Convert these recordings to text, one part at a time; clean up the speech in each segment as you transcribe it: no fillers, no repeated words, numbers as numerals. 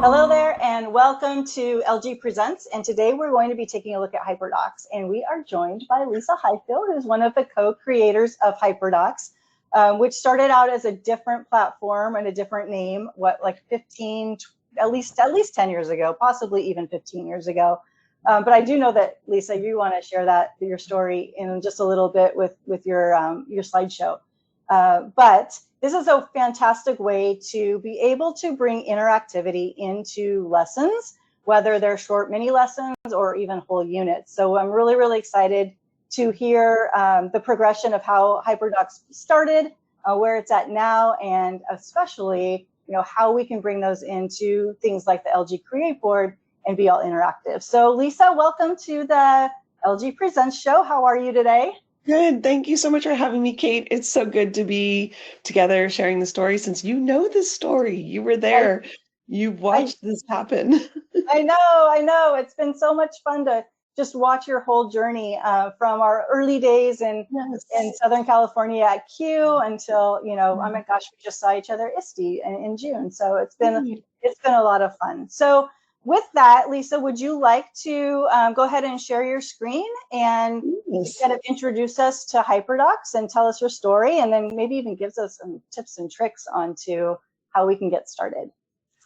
Hello there and welcome to LG Presents, and today we're going to be taking a look at HyperDocs, and we are joined by Lisa Highfield, who's one of the co-creators of HyperDocs, which started out as a different platform and a different name, like 15, at least 10 years ago, possibly even 15 years ago. But I do know that, Lisa, you want to share your story in just a little bit with your slideshow. But this is a fantastic way to be able to bring interactivity into lessons, whether they're short mini lessons or even whole units. So I'm really, really excited to hear the progression of how HyperDocs started, where it's at now, and especially how we can bring those into things like the LG CreateBoard and be all interactive. So Lisa, welcome to the LG Presents show. How are you today? Good. Thank you so much for having me, Kate. It's so good to be together sharing the story since you know this story. You were there. You've watched this happen. I know. It's been so much fun to just watch your whole journey from our early days in Southern California at Q until, oh my gosh, we just saw each other at ISTE in June. So it's been a lot of fun. So with that, Lisa, would you like to go ahead and share your screen and kind of introduce us to HyperDocs and tell us your story, and then maybe even gives us some tips and tricks onto how we can get started?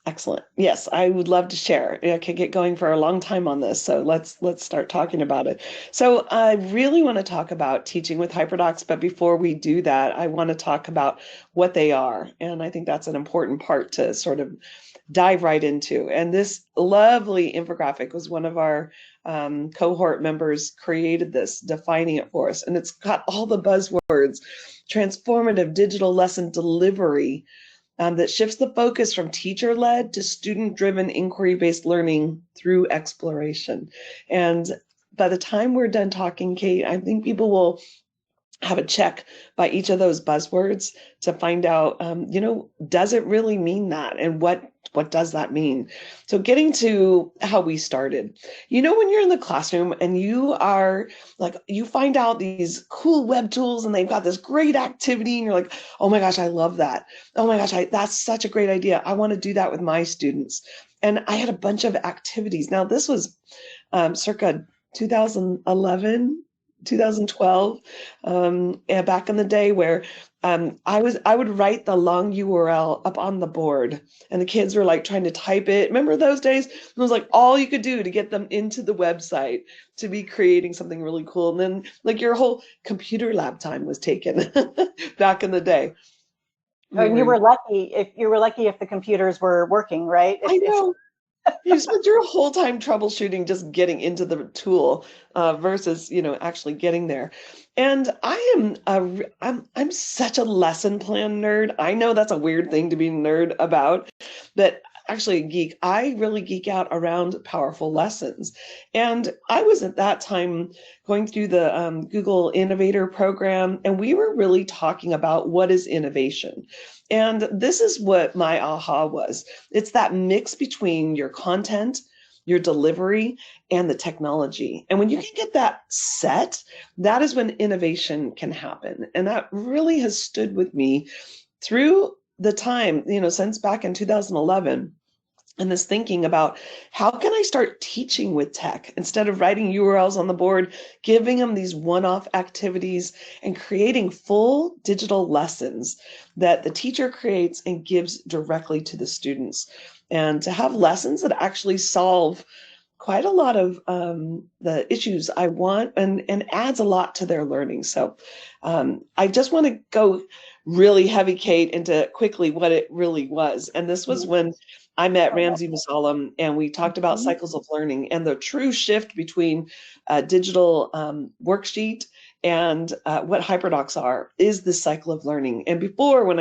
Excellent. Yes, I would love to share. I could get going for a long time on this, so let's start talking about it. So I really want to talk about teaching with HyperDocs, but before we do that, I want to talk about what they are, and I think that's an important part to sort of dive right into. And this lovely infographic was one of our cohort members created this, defining it for us. And it's got all the buzzwords: transformative digital lesson delivery that shifts the focus from teacher-led to student-driven inquiry-based learning through exploration. And by the time we're done talking, Kate, I think people will have a check by each of those buzzwords to find out, does it really mean that? And what does that mean? So getting to how we started, when you're in the classroom and you are like, you find out these cool web tools and they've got this great activity and you're like, oh my gosh, I love that. Oh my gosh, that's such a great idea. I want to do that with my students. And I had a bunch of activities. Now this was circa 2011, 2012, back in the day, where I would write the long URL up on the board and the kids were like trying to type it. Remember those days? It was like all you could do to get them into the website to be creating something really cool. And then like your whole computer lab time was taken back in the day. And you were lucky if the computers were working, right? I know. You spent your whole time troubleshooting just getting into the tool versus actually getting there. And I'm such a lesson plan nerd. I know that's a weird thing to be nerd about, but actually a geek. I really geek out around powerful lessons. And I was at that time going through the Google Innovator program, and we were really talking about what is innovation. And this is what my aha was. It's that mix between your content, your delivery, and the technology. And when you can get that set, that is when innovation can happen. And that really has stood with me through the time, since back in 2011. And this thinking about how can I start teaching with tech instead of writing URLs on the board, giving them these one-off activities and creating full digital lessons that the teacher creates and gives directly to the students. And to have lessons that actually solve quite a lot of the issues I want and adds a lot to their learning. So I just want to go really heavy, Kate, into quickly what it really was. And this was when I met Ramsey Musallam and we talked about cycles of learning and the true shift between a digital worksheet and what HyperDocs are is this cycle of learning. And before, when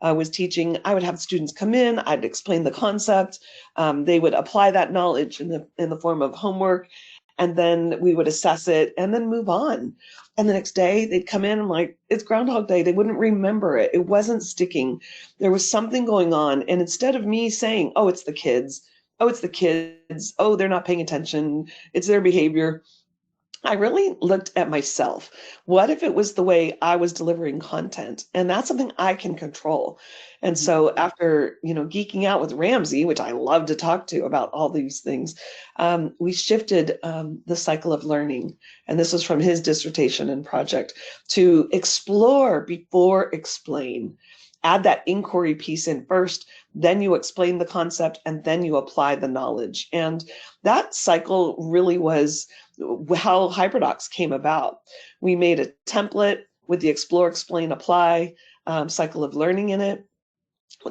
I was teaching, I would have students come in, I'd explain the concept, they would apply that knowledge in the form of homework, and then we would assess it and then move on. And the next day they'd come in and like, it's Groundhog Day. They wouldn't remember it. It wasn't sticking. There was something going on. And instead of me saying, oh, it's the kids. Oh, it's the kids. Oh, they're not paying attention. It's their behavior. I really looked at myself. What if it was the way I was delivering content? And that's something I can control. And so after, geeking out with Ramsey, which I love to talk to about all these things, we shifted the cycle of learning. And this was from his dissertation and project to explore before explain. Add that inquiry piece in first, then you explain the concept, and then you apply the knowledge. And that cycle really was how HyperDocs came about. We made a template with the explore, explain, apply cycle of learning in it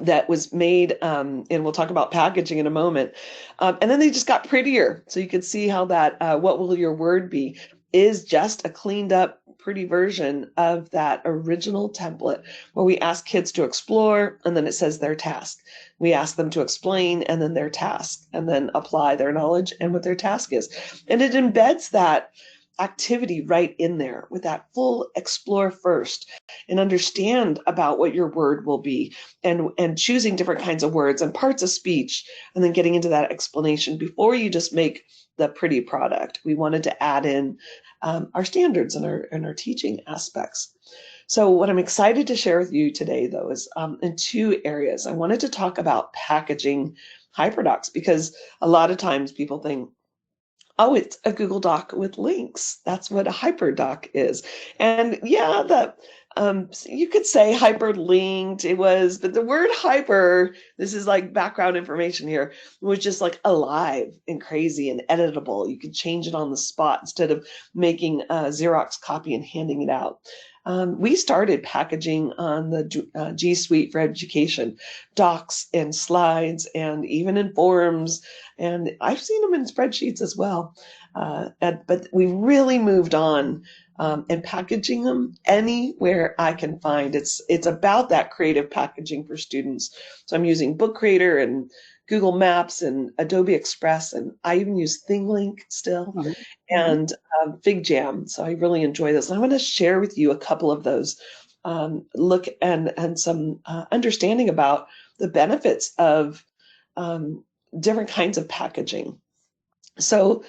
that was made, and we'll talk about packaging in a moment. And then they just got prettier. So you can see how that what will your word be is just a cleaned up, pretty version of that original template where we ask kids to explore and then it says their task. We ask them to explain and then their task, and then apply their knowledge and what their task is. And it embeds that activity right in there with that full explore first and understand about what your word will be, and choosing different kinds of words and parts of speech, and then getting into that explanation before you just make the pretty product. We wanted to add in our standards and our teaching aspects. So what I'm excited to share with you today, though, is in two areas. I wanted to talk about packaging HyperDocs, because a lot of times people think, oh, it's a Google Doc with links. That's what a HyperDoc is. And yeah, you could say hyperlinked it was, but the word hyper, this is like background information here, was just like alive and crazy and editable. You could change it on the spot instead of making a Xerox copy and handing it out. We started packaging on the G Suite for Education, docs and slides, and even in forums. And I've seen them in spreadsheets as well. But we really moved on and packaging them anywhere I can find. It's about that creative packaging for students. So I'm using Book Creator and Google Maps and Adobe Express, and I even use ThingLink still, and FigJam. So I really enjoy this. And I want to share with you a couple of those look and some understanding about the benefits of different kinds of packaging. So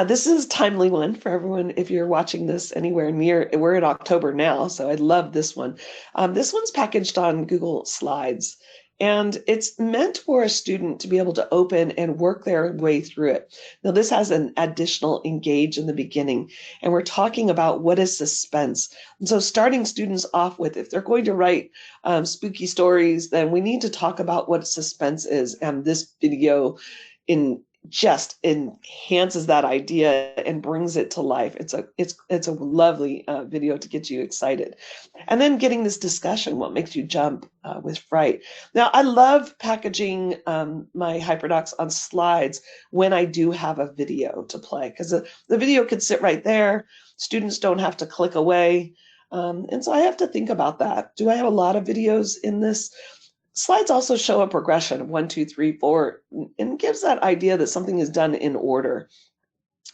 this is a timely one for everyone. If you're watching this anywhere near, we're in October now, so I love this one. This one's packaged on Google Slides, and it's meant for a student to be able to open and work their way through it. Now, this has an additional engage in the beginning, and we're talking about what is suspense. And so starting students off with, if they're going to write spooky stories, then we need to talk about what suspense is. And this video just enhances that idea and brings it to life. It's a lovely video to get you excited. And then getting this discussion, what makes you jump with fright. Now, I love packaging my HyperDocs on slides when I do have a video to play, because the video could sit right there. Students don't have to click away. And so I have to think about that. Do I have a lot of videos in this? Slides also show a progression of 1, 2, 3, 4, and gives that idea that something is done in order.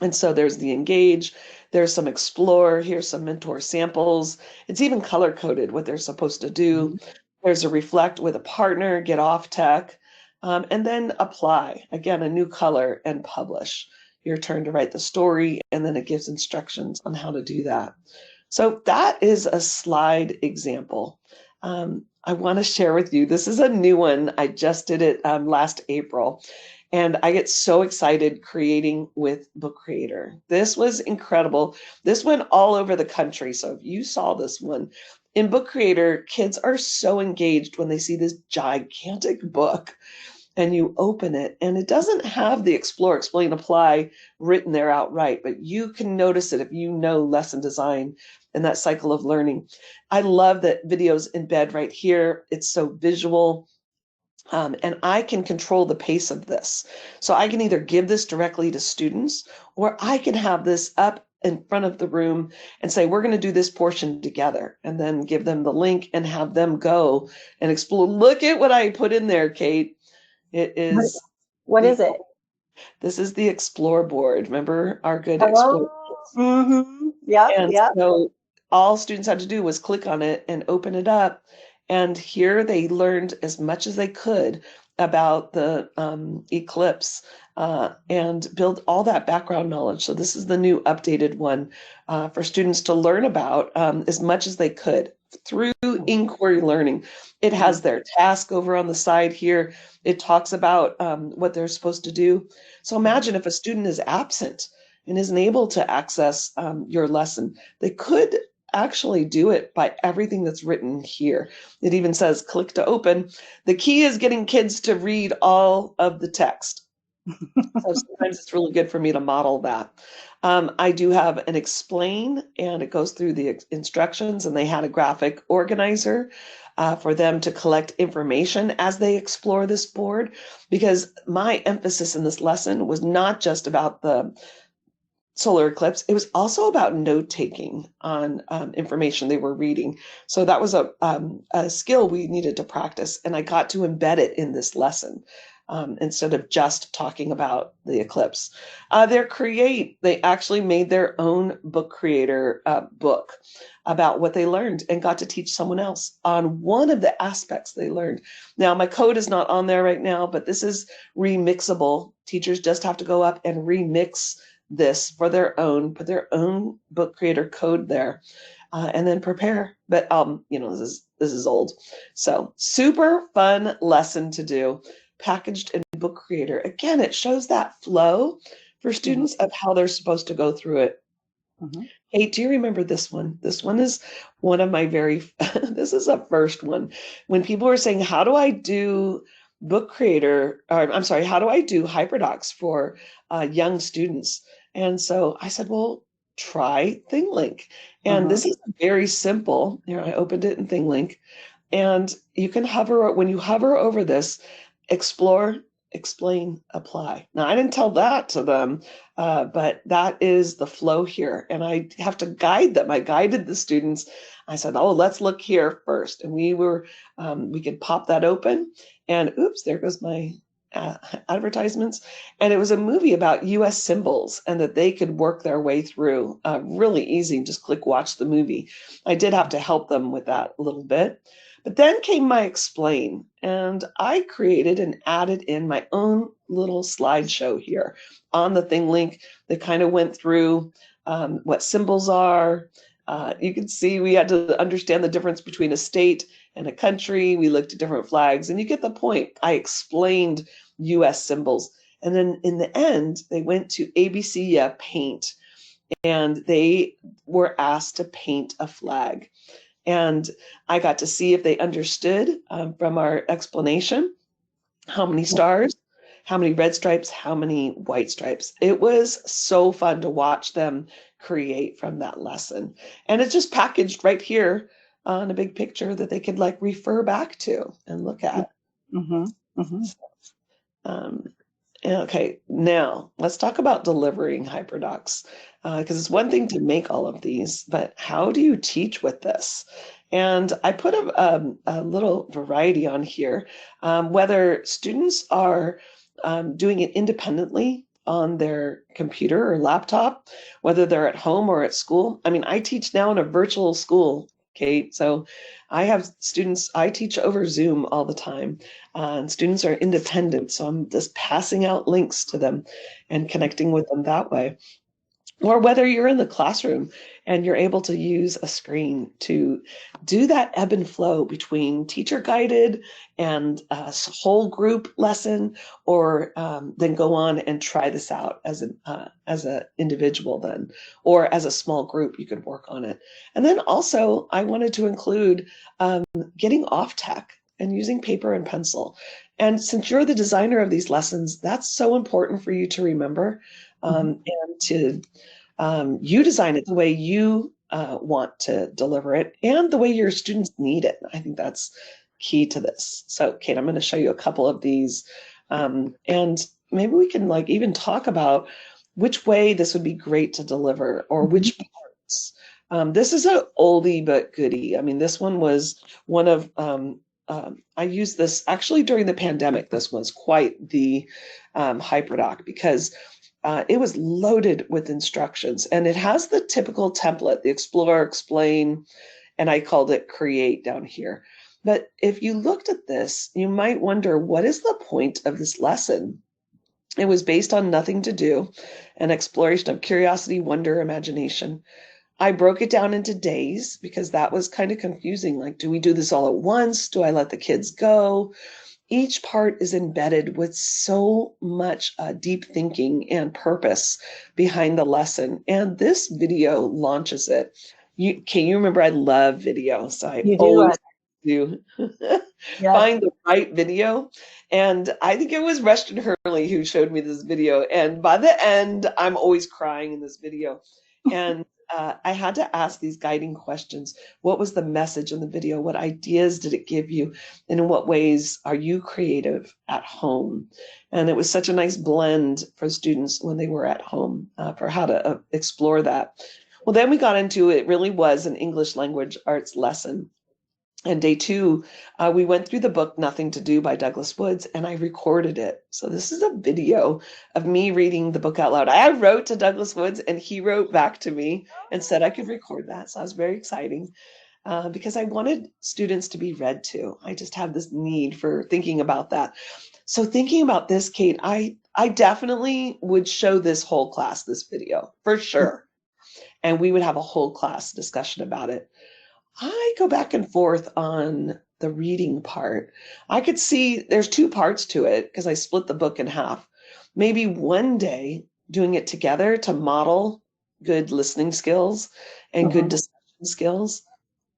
And so there's the engage, there's some explore, here's some mentor samples. It's even color coded what they're supposed to do. There's a reflect with a partner, get off tech, and then apply. Again, a new color, and publish. Your turn to write the story, and then it gives instructions on how to do that. So that is a slide example. I want to share with you, this is a new one. I just did it last April, and I get so excited creating with Book Creator. This was incredible. This went all over the country. So if you saw this one, in Book Creator, kids are so engaged when they see this gigantic book and you open it, and it doesn't have the explore, explain, apply written there outright, but you can notice it if you know lesson design and that cycle of learning. I love that videos embed right here. It's so visual. And I can control the pace of this. So I can either give this directly to students, or I can have this up in front of the room and say, we're going to do this portion together, and then give them the link and have them go and explore. Look at what I put in there, Kate. It is. What is it? This is the Explore board. Remember our good Explore? Yeah. And so all students had to do was click on it and open it up. And here they learned as much as they could about the eclipse and build all that background knowledge. So this is the new updated one for students to learn about as much as they could through inquiry learning. It has their task over on the side here. It talks about what they're supposed to do. So imagine if a student is absent and isn't able to access your lesson, they could actually do it by everything that's written here. It even says click to open. The key is getting kids to read all of the text. So sometimes it's really good for me to model that. I do have an explain, and it goes through the instructions, and they had a graphic organizer for them to collect information as they explore this board, because my emphasis in this lesson was not just about the solar eclipse. It was also about note-taking on information they were reading. So that was a skill we needed to practice, and I got to embed it in this lesson. Instead of just talking about the eclipse. They actually made their own book creator book about what they learned and got to teach someone else on one of the aspects they learned. Now, my code is not on there right now, but this is remixable. Teachers just have to go up and remix this for their own, put their own book creator code there, and then prepare. But this is old. So super fun lesson to do. Packaged in book creator. Again, it shows that flow for students of how they're supposed to go through it. Hey, do you remember this one? This one is one of my this is a first one. When people were saying, how do I do book creator, or I'm sorry, how do I do HyperDocs for young students? And so I said, well, try ThingLink. And this is very simple. Here, I opened it in ThingLink. And you can when you hover over this, explore, explain, apply. Now, I didn't tell that to them, but that is the flow here. And I have to guide them. I guided the students. I said, oh, let's look here first. And we could pop that open. And oops, there goes my advertisements. And it was a movie about US symbols and that they could work their way through really easy. Just click watch the movie. I did have to help them with that a little bit. But then came my explain, and I created and added in my own little slideshow here on the ThingLink that kind of went through what symbols are. You can see we had to understand the difference between a state and a country. We looked at different flags, and you get the point. I explained US symbols. And then in the end, they went to ABC Paint, and they were asked to paint a flag. And I got to see if they understood from our explanation how many stars, how many red stripes, how many white stripes. It was so fun to watch them create from that lesson. And it's just packaged right here on a big picture that they could refer back to and look at. Okay, now let's talk about delivering HyperDocs, because it's one thing to make all of these, but how do you teach with this? And I put a little variety on here, whether students are doing it independently on their computer or laptop, whether they're at home or at school. I mean, I teach now in a virtual school, Kate, so I have students, I teach over Zoom all the time, and students are independent, so I'm just passing out links to them and connecting with them that way. Or whether you're in the classroom and you're able to use a screen to do that ebb and flow between teacher guided and a whole group lesson, or then go on and try this out as an individual then, or as a small group, you could work on it. And then also I wanted to include getting off tech and using paper and pencil. And since you're the designer of these lessons, that's so important for you to remember. And to you design it the way you want to deliver it and the way your students need it. I think that's key to this. So, Kate, I'm going to show you a couple of these, and maybe we can even talk about which way this would be great to deliver, or which parts. This is an oldie but goodie. I mean, this one was one of I used this actually during the pandemic. This was quite the HyperDoc, because it was loaded with instructions, and it has the typical template, the explore, explain, and I called it create down here. But if you looked at this, you might wonder, what is the point of this lesson? It was based on Nothing to Do, an exploration of curiosity, wonder, imagination. I broke it down into days because that was kind of confusing. Like, do we do this all at once? Do I let the kids go? Each part is embedded with so much deep thinking and purpose behind the lesson. And this video launches it. You remember I love video, so I You do. always do Yes. find the right video. And I think it was Rushton Hurley who showed me this video. And by the end, I'm always crying in this video. And I had to ask these guiding questions. What was the message in the video? What ideas did it give you? And in what ways are you creative at home? And it was such a nice blend for students when they were at home for how to explore that. Well, then we got into it really was an English language arts lesson. And day 2, we went through the book Nothing to Do by Douglas Woods, and I recorded it. So this is a video of me reading the book out loud. I wrote to Douglas Woods, and he wrote back to me and said I could record that. So that was very exciting because I wanted students to be read to. I just have this need for thinking about that. So thinking about this, Kate, I definitely would show this whole class this video for sure. And we would have a whole class discussion about it. I go back and forth on the reading part. I could see there's 2 parts to it because I split the book in half. Maybe one day doing it together to model good listening skills and good discussion skills.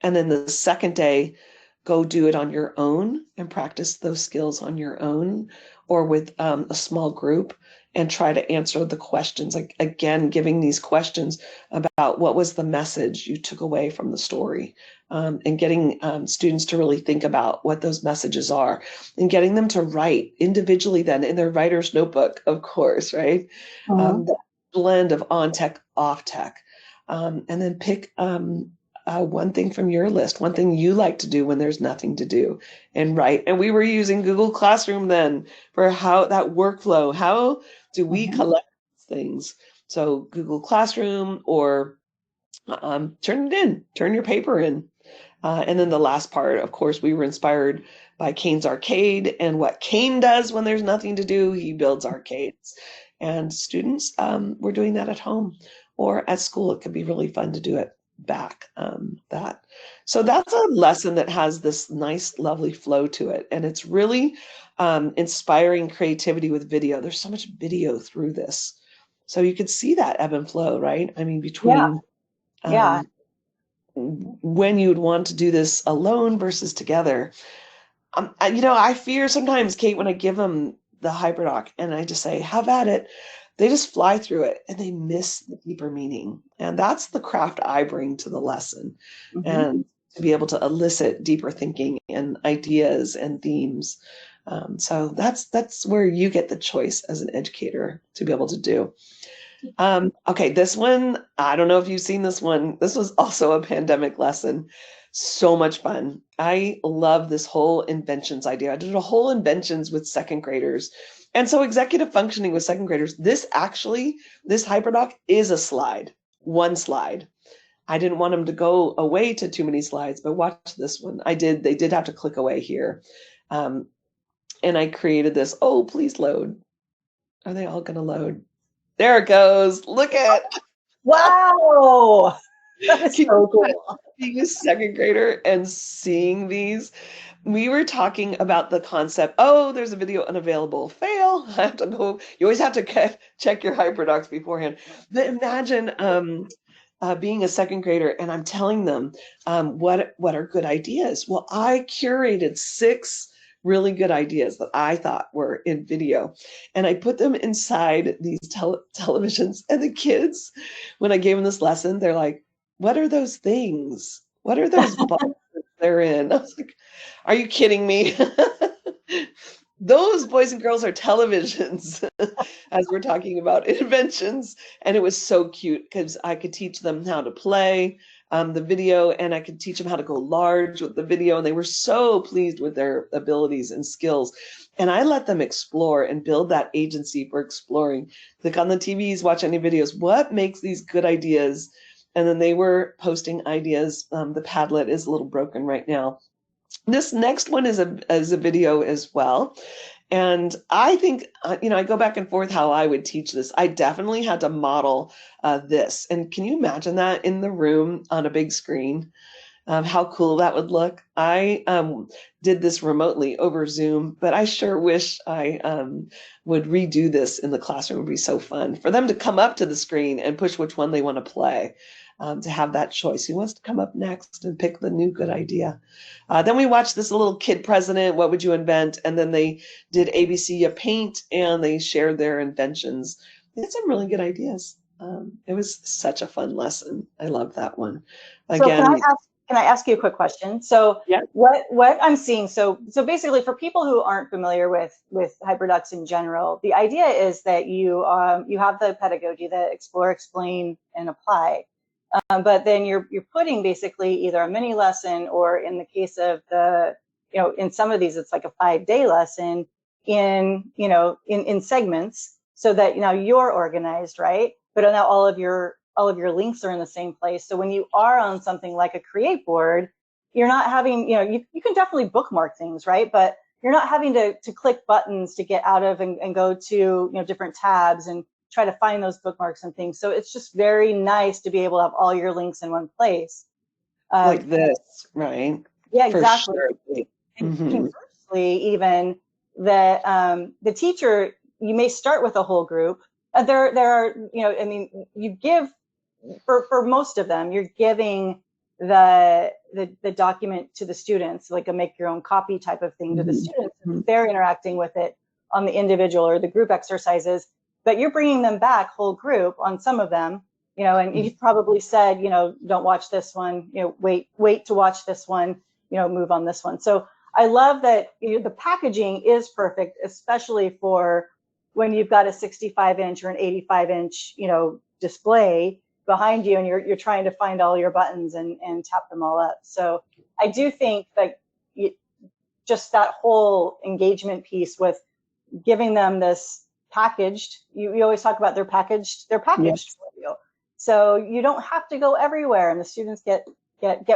And then the second day, go do it on your own and practice those skills on your own or with a small group and try to answer the questions. Like, again, giving these questions about what was the message you took away from the story and getting students to really think about what those messages are and getting them to write individually then in their writer's notebook, of course, right? The blend of on tech, off tech, and then pick one thing from your list, one thing you like to do when there's nothing to do and write. And we were using Google Classroom then for how that workflow, how do we collect things? So Google Classroom or turn it in, turn your paper in. And then the last part, of course, we were inspired by Kane's Arcade and what Kane does when there's nothing to do, he builds arcades. And students were doing that at home or at school. It could be really fun to do it back that. So that's a lesson that has this nice, lovely flow to it. And it's really inspiring creativity with video. There's so much video through this. So you could see that ebb and flow, right? I mean, between when you'd want to do this alone versus together. I fear sometimes, Kate, when I give them the HyperDoc and I just say, have at it, they just fly through it and they miss the deeper meaning. And that's the craft I bring to the lesson and to be able to elicit deeper thinking and ideas and themes. So that's where you get the choice as an educator to be able to do. Okay, this one, I don't know if you've seen this one. This was also a pandemic lesson. So much fun. I love this whole inventions idea. I did a whole inventions with second graders. And so executive functioning with second graders, this HyperDoc is a slide, one slide. I didn't want them to go away to too many slides, but watch this one. They did have to click away here. And I created this, oh, please load. Are they all gonna load? There it goes. Look at. Wow. That is so cool. Being a second grader and seeing these, we were talking about the concept, oh, there's a video unavailable, fail. I have to go. You always have to check your HyperDocs beforehand. But imagine being a second grader and I'm telling them what are good ideas. Well, I curated 6 really good ideas that I thought were in video. And I put them inside these televisions. And the kids, when I gave them this lesson, they're like, what are those things? What are those boxes they're in? I was like, are you kidding me? Those boys and girls are televisions as we're talking about inventions. And it was so cute because I could teach them how to play the video and I could teach them how to go large with the video. And they were so pleased with their abilities and skills. And I let them explore and build that agency for exploring. Click on the TVs, watch any videos. What makes these good ideas? And then they were posting ideas. The Padlet is a little broken right now. This next one is a video as well. And I think, I go back and forth how I would teach this. I definitely had to model this. And can you imagine that in the room on a big screen? How cool that would look. I did this remotely over Zoom, but I sure wish I would redo this in the classroom. It would be so fun for them to come up to the screen and push which one they want to play, to have that choice. Who wants to come up next and pick the new good idea? Then we watched this little kid president, what would you invent? And then they did ABC a paint and they shared their inventions. They had some really good ideas. It was such a fun lesson. I love that one. Again, so can I ask you a quick question? So yeah. what I'm seeing, so basically for people who aren't familiar with HyperDocs in general, the idea is that you have the pedagogy, the explore, explain, and apply. But then you're putting basically either a mini lesson, or in the case of in some of these, it's like a 5-day lesson in segments, so that now you're organized, right? But now all of your links are in the same place. So when you are on something like a CreateBoard, you're not having, you can definitely bookmark things, right? But you're not having to click buttons to get out of and go to different tabs and try to find those bookmarks and things. So it's just very nice to be able to have all your links in one place. Like this, right? Yeah, exactly. For sure. And conversely, even the teacher, you may start with a whole group. There are, you give, for most of them, you're giving the document to the students, like a make your own copy type of thing to the students. They're interacting with it on the individual or the group exercises, but you're bringing them back whole group on some of them, and you've probably said, don't watch this one, wait to watch this one, move on this one. So I love that the packaging is perfect, especially for when you've got a 65-inch or an 85-inch, display behind you, and you're trying to find all your buttons and tap them all up. So I do think that just that whole engagement piece with giving them this packaged, you always talk about they're packaged yes. For you. So you don't have to go everywhere, and the students get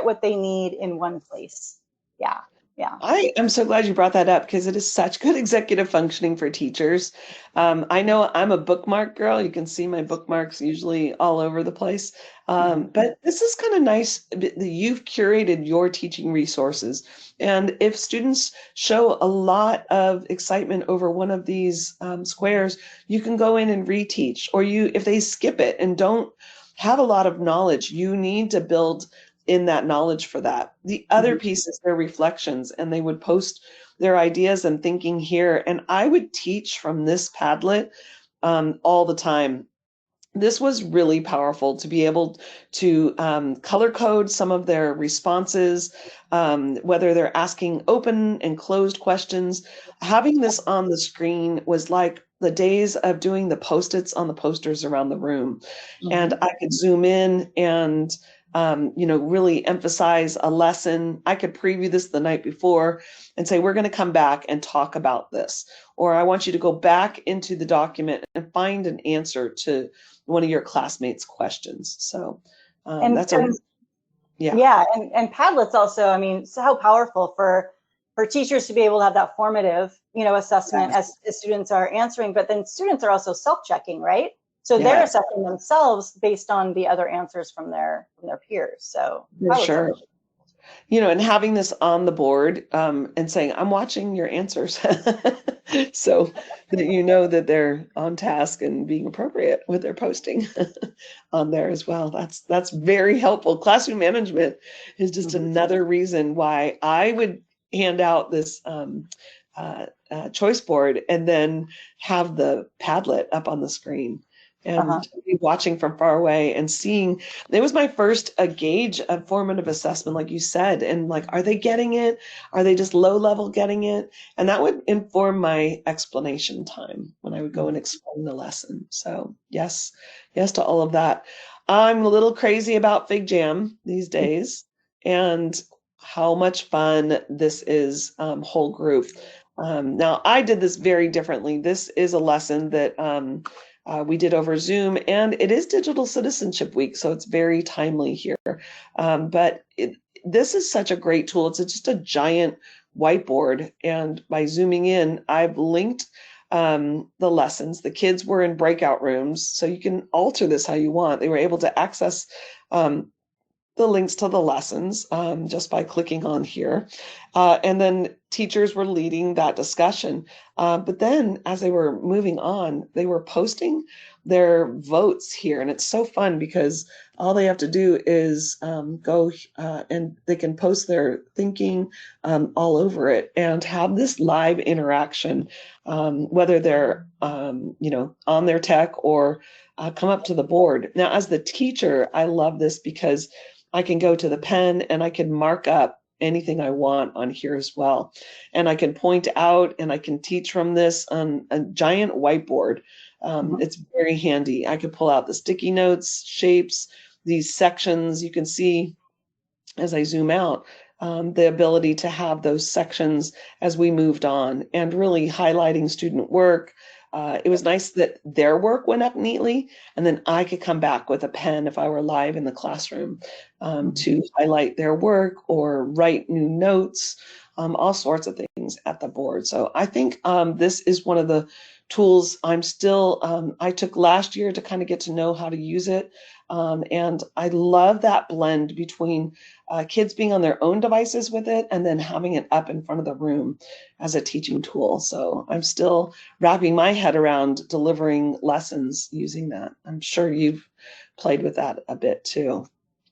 what they need in one place. Yeah. Yeah. I am so glad you brought that up, because it is such good executive functioning for teachers. I know I'm a bookmark girl. You can see my bookmarks usually all over the place. But this is kind of nice that you've curated your teaching resources. And if students show a lot of excitement over one of these squares, you can go in and reteach. Or if they skip it and don't have a lot of knowledge, you need to build in that knowledge for that. The other piece is their reflections, and they would post their ideas and thinking here. And I would teach from this Padlet all the time. This was really powerful to be able to color code some of their responses, whether they're asking open and closed questions. Having this on the screen was like the days of doing the Post-its on the posters around the room. And I could zoom in and really emphasize a lesson. I could preview this the night before and say, we're going to come back and talk about this. Or I want you to go back into the document and find an answer to one of your classmates' questions. So and Padlet's also, so powerful for teachers to be able to have that formative, assessment as students are answering, but then students are also self-checking, right? So they're assessing themselves based on the other answers from their peers. So for sure. And having this on the board and saying, I'm watching your answers. So that that they're on task and being appropriate with their posting on there as well. That's very helpful. Classroom management is just another reason why I would hand out this choice board and then have the Padlet up on the screen. And be watching from far away and seeing. It was my first gauge of formative assessment, like you said, and like, are they getting it? Are they just low level getting it? And that would inform my explanation time when I would go and explain the lesson. So yes to all of that. I'm a little crazy about Fig Jam these days, and how much fun this is, whole group. Now I did this very differently. This is a lesson that we did over Zoom, and it is Digital Citizenship Week, so it's very timely here. But this is such a great tool. It's just a giant whiteboard. And by zooming in, I've linked the lessons. The kids were in breakout rooms, so you can alter this how you want. They were able to access the links to the lessons just by clicking on here. And then teachers were leading that discussion. But then as they were moving on, they were posting their votes here. And it's so fun because all they have to do is go and they can post their thinking all over it and have this live interaction, whether they're, on their tech or come up to the board. Now, as the teacher, I love this because I can go to the pen and I can mark up anything I want on here as well. And I can point out and I can teach from this on a giant whiteboard. It's very handy. I could pull out the sticky notes, shapes, these sections. You can see as I zoom out, the ability to have those sections as we moved on and really highlighting student work. It was nice that their work went up neatly, and then I could come back with a pen if I were live in the classroom to highlight their work or write new notes, all sorts of things at the board. So I think this is one of the tools I took last year to kind of get to know how to use it. And I love that blend between kids being on their own devices with it and then having it up in front of the room as a teaching tool. So I'm still wrapping my head around delivering lessons using that. I'm sure you've played with that a bit too.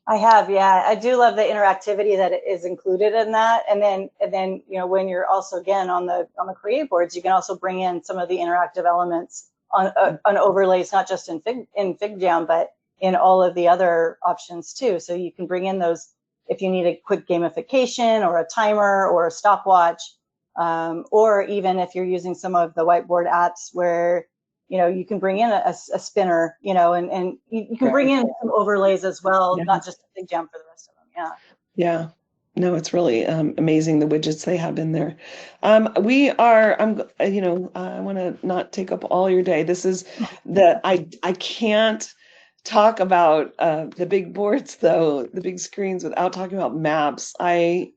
I have, yeah. I do love the interactivity that is included in that. And then, when you're also again on the CreateBoards, you can also bring in some of the interactive elements on overlays, not just in FigJam, but in all of the other options too. So you can bring in those if you need a quick gamification or a timer or a stopwatch, or even if you're using some of the whiteboard apps where you can bring in a spinner, and you can bring in some overlays as well, not just a FigJam for the rest of them. Yeah. Yeah. No, it's really amazing the widgets they have in there. I want to not take up all your day. This is I can't talk about the big boards though, the big screens without talking about maps. I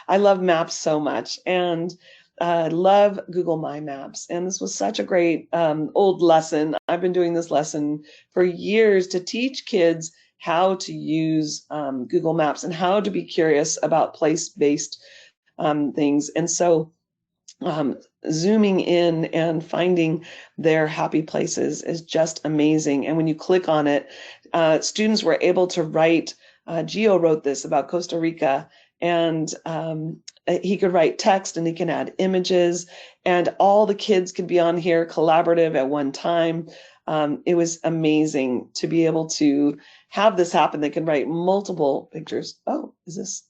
love maps so much and love Google My Maps. And this was such a great old lesson. I've been doing this lesson for years to teach kids how to use Google Maps and how to be curious about place-based things. And so zooming in and finding their happy places is just amazing. And when you click on it, students were able to write, Gio wrote this about Costa Rica, and he could write text and he can add images, and all the kids could be on here collaborative at one time. It was amazing to be able to have this happen. They can write multiple pictures. Oh, is this?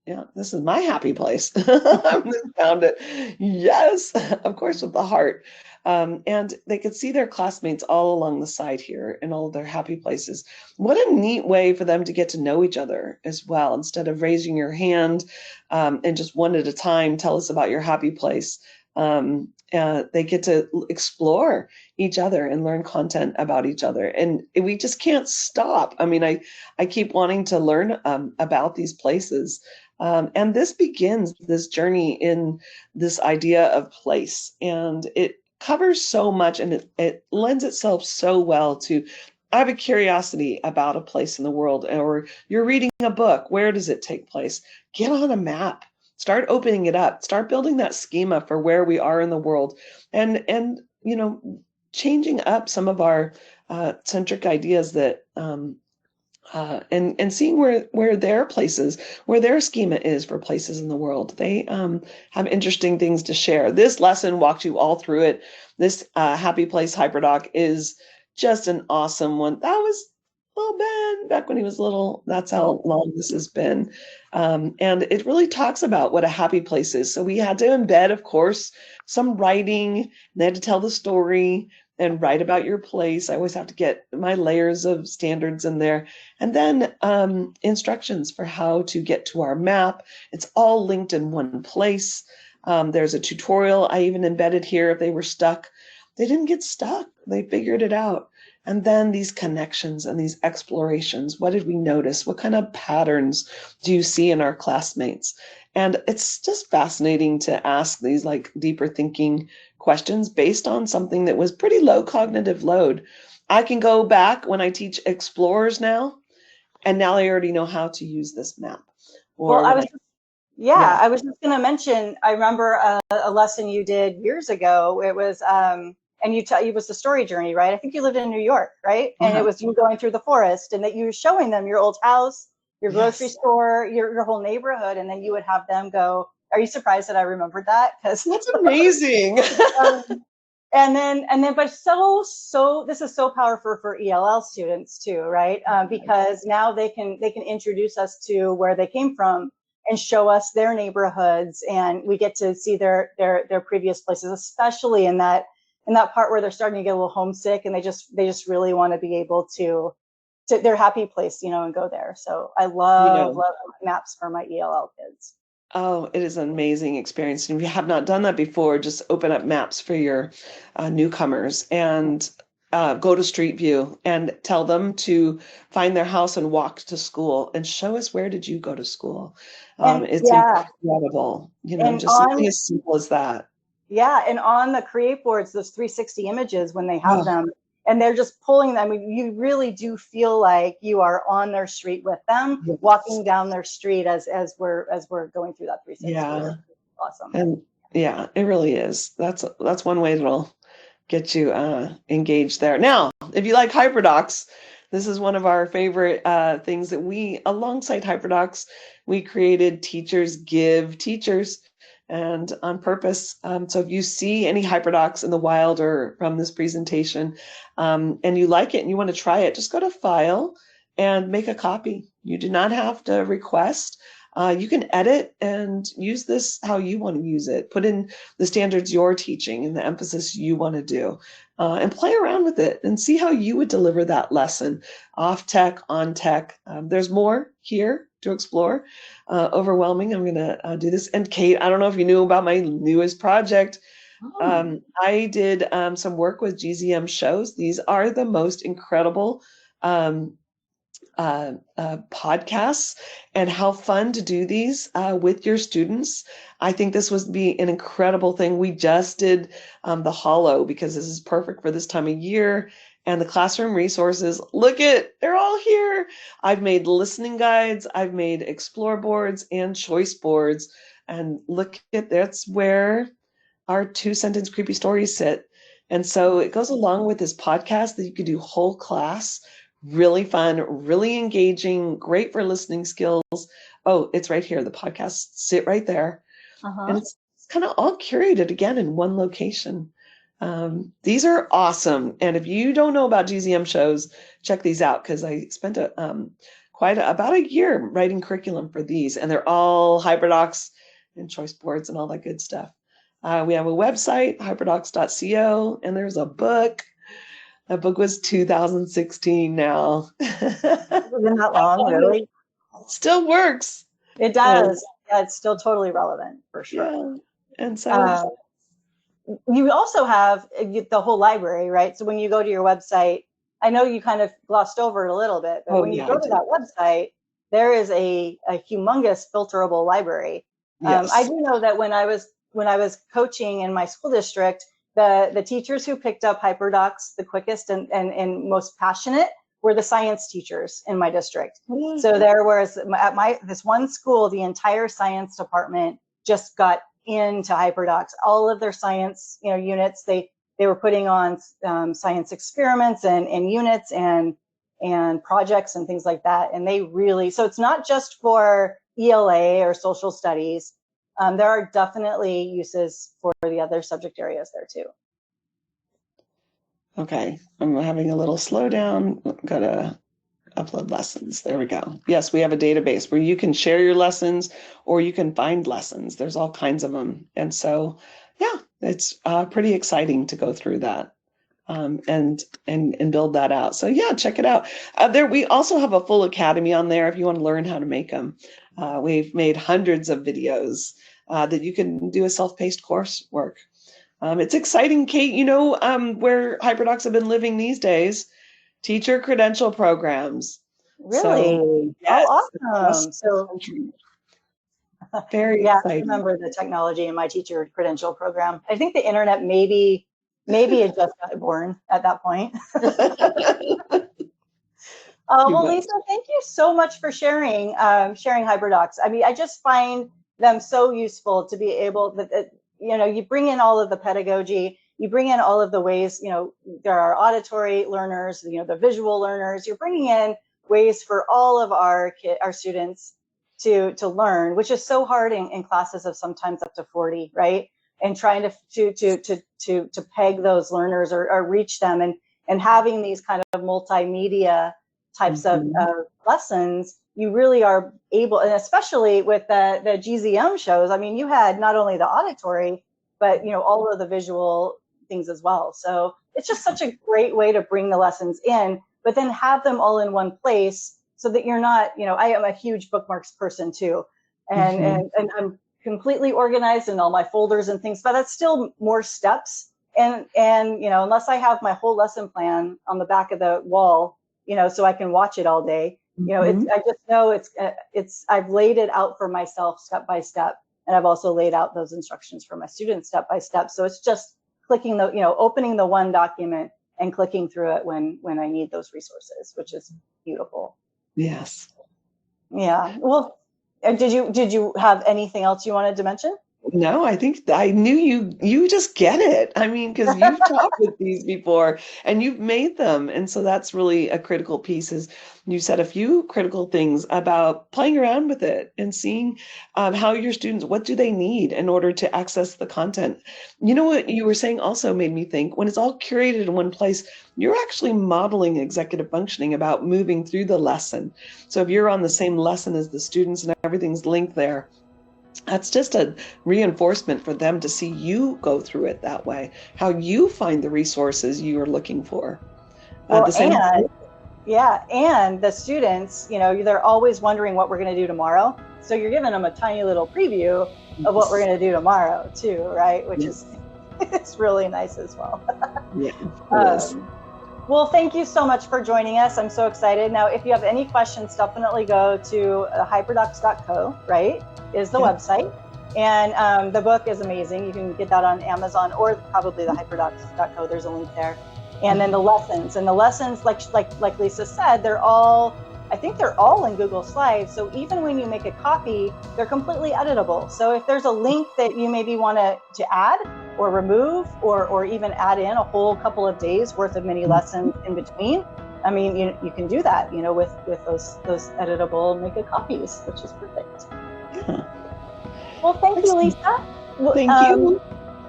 Yeah, this is my happy place. I found it. Yes, of course, with the heart. And they could see their classmates all along the side here in all of their happy places. What a neat way for them to get to know each other as well. Instead of raising your hand and just one at a time, tell us about your happy place. They get to explore each other and learn content about each other. And we just can't stop. I mean, I keep wanting to learn about these places. And this begins this journey in this idea of place. And it covers so much, and it lends itself so well to, I have a curiosity about a place in the world, or you're reading a book. Where does it take place? Get on a map. Start opening it up. Start building that schema for where we are in the world, and changing up some of our centric ideas that and seeing where their places, where their schema is for places in the world. They have interesting things to share. This lesson walked you all through it. This Happy Place HyperDoc is just an awesome one. That was little Ben back when he was little. That's how long this has been. And it really talks about what a happy place is. So we had to embed, of course, some writing. They had to tell the story and write about your place. I always have to get my layers of standards in there. And then instructions for how to get to our map. It's all linked in one place. There's a tutorial I even embedded here if they were stuck. They didn't get stuck. They figured it out. And then these connections and these explorations. What did we notice? What kind of patterns do you see in our classmates? And it's just fascinating to ask these like deeper thinking questions based on something that was pretty low cognitive load. I can go back when I teach explorers now, and now I already know how to use this map. Well, Or when I, yeah, yeah, I was just going to mention, I remember a lesson you did years ago. It was, and it was the story journey, right? I think you lived in New York, right? And it was you going through the forest, and that you were showing them your old house, your grocery yes, store, your whole neighborhood, and then you would have them go. Are you surprised that I remembered that? Because that's amazing. but this is so powerful for ELL students too, right? Because now they can introduce us to where they came from and show us their neighborhoods, and we get to see their previous places, especially in that part where they're starting to get a little homesick, and they just really want to be able to their happy place, and go there. So I love maps for my ELL kids. Oh, it is an amazing experience. And if you have not done that before, just open up maps for your newcomers and go to Street View and tell them to find their house and walk to school and show us, where did you go to school? And It's yeah, incredible, and just something on as simple as that. Yeah, and on the CreateBoards, those 360 images, when they have Oh, them, and they're just pulling them, I mean, you really do feel like you are on their street with them, yes. walking down their street as we're going through that 360. Yeah. It's awesome. And yeah, it really is. That's one way that'll get you engaged there. Now, if you like HyperDocs, this is one of our favorite things that we, alongside HyperDocs, we created Teachers Give Teachers, and on purpose. So if you see any HyperDocs in the wild or from this presentation, and you like it and you want to try it, just go to File and make a copy. You do not have to request. You can edit and use this how you want to use it. Put in the standards you're teaching and the emphasis you want to do, and play around with it and see how you would deliver that lesson, off tech, on tech. There's more here to explore. Overwhelming. I'm going to do this. And Kate, I don't know if you knew about my newest project. I did some work with GZM shows. These are the most incredible podcasts, and how fun to do these with your students. I think this would be an incredible thing. We just did the Hollow, because this is perfect for this time of year. And the classroom resources, they're all here. I've made listening guides, I've made explore boards and choice boards. And that's where our 2-sentence creepy stories sit. And so it goes along with this podcast that you could do whole class. Really fun, really engaging, great for listening skills. Oh, it's right here. The podcasts sit right there. And it's kind of all curated again in one location. These are awesome. And if you don't know about GZM shows, check these out, because I spent about a year writing curriculum for these, and they're all HyperDocs and choice boards and all that good stuff. We have a website, hyperdocs.co, and there's a book. That book was 2016 now. Isn't that long, really? Still works. It does. Yeah, it's still totally relevant, for sure. Yeah. And so you also have the whole library, right? So when you go to your website, I know you kind of glossed over it a little bit, but when you go to that website, there is a humongous filterable library. Yes. I do know that when I was coaching in my school district, the teachers who picked up HyperDocs the quickest and most passionate were the science teachers in my district. So there was, at this one school, the entire science department just got into HyperDocs. All of their science units, they were putting on science experiments and units and projects and things like that. And they really, so it's not just for ELA or social studies. There are definitely uses for the other subject areas there too. Okay, I'm having a little slowdown. Got to upload lessons. There we go. Yes, we have a database where you can share your lessons, or you can find lessons. There's all kinds of them. And so, yeah, it's pretty exciting to go through that and build that out. So yeah, check it out. We also have a full academy on there if you want to learn how to make them. We've made hundreds of videos that you can do a self-paced coursework. It's exciting, Kate, where HyperDocs have been living these days. teacher credential programs. Really? So, Oh, yes, across awesome. the So country. Very yeah, I exciting. remember the technology in my teacher credential program. I think the internet maybe it just got born at that point. You Well, bet. Lisa, thank you so much for sharing HyperDocs. I mean, I just find them so useful to be able that you bring in all of the pedagogy, you bring in all of the ways, there are auditory learners, the visual learners. You're bringing in ways for all of our students to learn, which is so hard in classes of sometimes up to 40, right? And trying to peg those learners or reach them, and having these kind of multimedia types of lessons, you really are able, and especially with the GZM shows, I mean, you had not only the auditory, but all of the visual things as well. So it's just such a great way to bring the lessons in, but then have them all in one place so that you're not, I am a huge bookmarks person too. And I'm completely organized in all my folders and things, but that's still more steps. And unless I have my whole lesson plan on the back of the wall, so I can watch it all day. I just know I've laid it out for myself step by step. And I've also laid out those instructions for my students step by step. So it's just clicking opening the one document and clicking through it when I need those resources, which is beautiful. Yes. Yeah. Well, did you have anything else you wanted to mention? No, I think I knew you just get it. I mean, because you've talked with these before and you've made them. And so that's really a critical piece is you said a few critical things about playing around with it and seeing how your students, what do they need in order to access the content? You know what you were saying also made me think when it's all curated in one place, you're actually modeling executive functioning about moving through the lesson. So if you're on the same lesson as the students and everything's linked there, that's just a reinforcement for them to see you go through it that way, how you find the resources you are looking for. Well, The same. and the students, they're always wondering what we're going to do tomorrow. So you're giving them a tiny little preview of what we're going to do tomorrow too, right? Which is it's really nice as well. Yeah, it is. Well, thank you so much for joining us. I'm so excited. Now, if you have any questions, definitely go to hyperdocs.co, right, is the website. And the book is amazing. You can get that on Amazon or probably the hyperdocs.co. There's a link there. And then the lessons. And the lessons, like Lisa said, I think they're all in Google Slides. So even when you make a copy, they're completely editable. So if there's a link that you maybe want to add or remove or even add in a whole couple of days worth of mini lessons in between, I mean, you can do that, with those editable make a copies, which is perfect. Yeah. Well, thank you, Lisa. Thank you.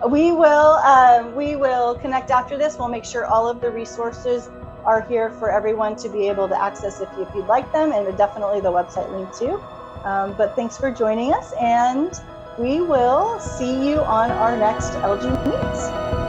We will connect after this. We'll make sure all of the resources are here for everyone to be able to access if you'd like them, and definitely the website link too. But thanks for joining us, and we will see you on our next LG Meets.